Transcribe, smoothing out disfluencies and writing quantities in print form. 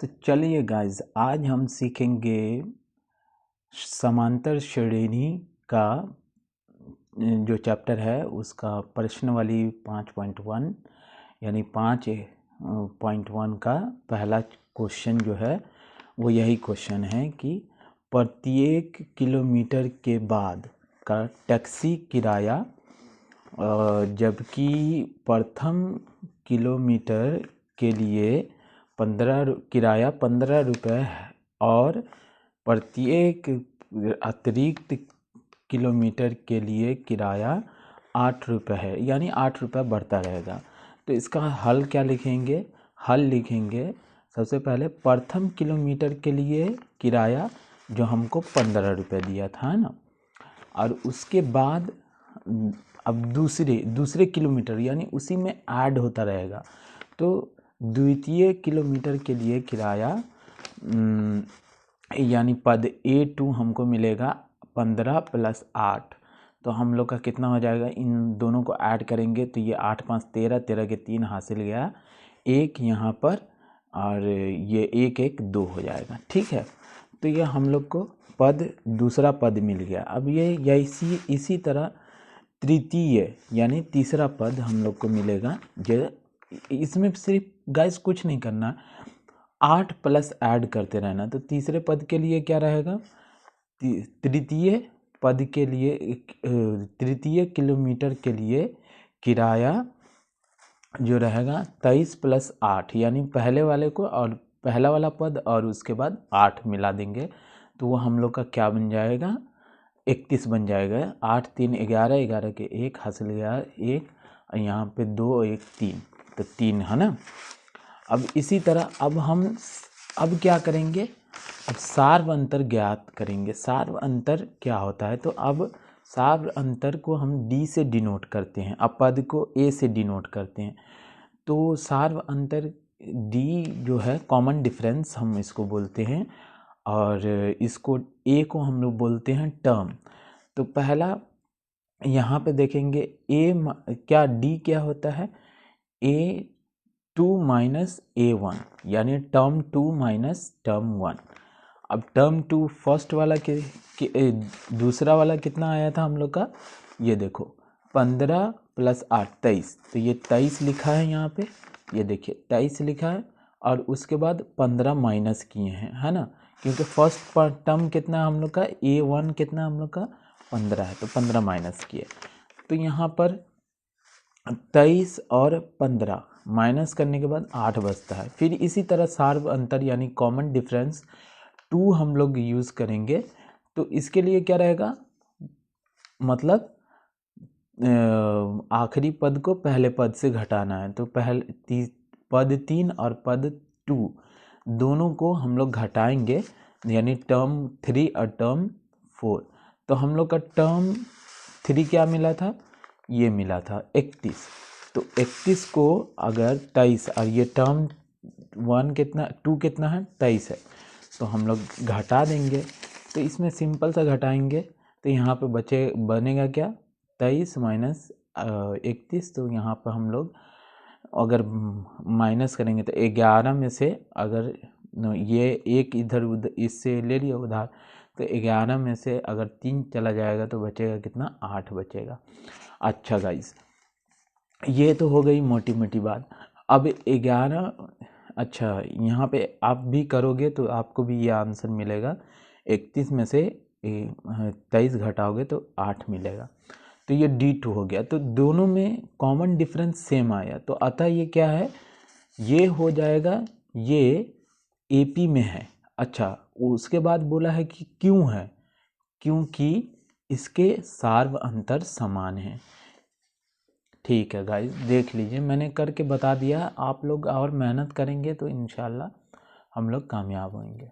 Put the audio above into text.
तो चलिए गाइस, आज हम सीखेंगे समांतर श्रेणी का जो चैप्टर है उसका प्रश्नावली 5.1 यानी 5.1 का पहला क्वेश्चन जो है वो यही क्वेश्चन है कि प्रत्येक किलोमीटर के बाद का टैक्सी किराया जबकि प्रथम किलोमीटर के लिए किराया 15 रुपये है और प्रत्येक अतिरिक्त किलोमीटर के लिए किराया 8 रुपये है, यानी 8 रुपये बढ़ता रहेगा। तो इसका हल क्या लिखेंगे? हल लिखेंगे सबसे पहले प्रथम किलोमीटर के लिए किराया जो हमको 15 रुपये दिया था, है ना, और उसके बाद अब दूसरे किलोमीटर यानी उसी में ऐड होता रहेगा। तो द्वितीय किलोमीटर के लिए किराया यानी पद A2 हमको मिलेगा 15 + 8। तो हम लोग का कितना हो जाएगा? इन दोनों को ऐड करेंगे तो ये 8 5 13, 13 के 3 हासिल गया, एक यहाँ पर, और ये 1 1 2 हो जाएगा। ठीक है, तो ये हम लोग को दूसरा पद मिल गया। अब ये इसी तरह तृतीय यानी तीसरा पद हम लोग को मिलेगा। जो इसमें सिर्फ गाइस कुछ नहीं करना, 8 प्लस ऐड करते रहना। तो तीसरे पद के लिए क्या रहेगा? तृतीय पद के लिए तृतीय किलोमीटर के लिए किराया जो रहेगा 23 + 8, यानी पहले वाले को और पहला वाला पद और उसके बाद 8 मिला देंगे तो वो हम लोग का क्या बन जाएगा? 31 बन जाएगा। 8 3 11, 11 के 1 हासिल गया 1, और यहाँ पे 2 1 3, तो 3 है ना। अब इसी तरह अब क्या करेंगे? अब सार्व अंतर ज्ञात करेंगे। सार्व अंतर क्या होता है? तो अब सार्व अंतर को हम D से डिनोट करते हैं, अब पद को A से डिनोट करते हैं। तो सार्व अंतर D जो है कॉमन डिफरेंस हम इसको बोलते हैं, और इसको A को हम लोग बोलते हैं टर्म। तो पहला यहाँ पे देखेंगे क्या D क्या होता है? A2 - A1 यानी टर्म 2 माइनस टर्म 1। अब टर्म 2 फर्स्ट वाला दूसरा वाला कितना आया था हम लोग का? ये देखो 15 + 8 23, तो ये 23 लिखा है यहाँ पे, ये देखिए 23 लिखा है, और उसके बाद 15 माइनस किए हैं, है ना, क्योंकि फर्स्ट टर्म कितना है हम लोग का? A1 कितना हम लोग का? 15 है, तो 15 माइनस किए। तो यहाँ पर 23 और 15 माइनस करने के बाद 8 बचता है। फिर इसी तरह सार्व अंतर यानी कॉमन डिफरेंस 2 हम लोग यूज़ करेंगे। तो इसके लिए क्या रहेगा? मतलब आखिरी पद को पहले पद से घटाना है। तो पद 3 और पद 2 दोनों को हम लोग घटाएंगे, यानी टर्म 3 और टर्म 4। तो हम लोग का टर्म 3 क्या मिला था? ये मिला था 31। तो 31 को अगर 23, और ये टर्म 2 कितना है? 23 है, तो हम लोग घटा देंगे। तो इसमें सिंपल सा घटाएंगे, तो यहाँ पे बनेगा क्या? 23 माइनस 31। तो यहाँ पर हम लोग अगर माइनस करेंगे तो 11 में से अगर ये एक इधर उधर इससे ले लिया उधार, तो 11 में से अगर 3 चला जाएगा तो बचेगा कितना? 8 बचेगा। अच्छा गाइस, ये तो हो गई मोटी मोटी बात। अब 11, अच्छा यहाँ पे आप भी करोगे तो आपको भी ये आंसर मिलेगा। 31 में से 23 घटाओगे तो 8 मिलेगा। तो ये D2 हो गया। तो दोनों में कॉमन डिफरेंस सेम आया, तो अतः ये क्या है? ये हो जाएगा, ये AP में है। अच्छा, उसके बाद बोला है कि क्यों है? क्योंकि इसके सार्व अंतर समान है। ठीक है गाइस, देख लीजिए, मैंने करके बता दिया। आप लोग और मेहनत करेंगे तो इंशाल्लाह हम लोग कामयाब होंगे।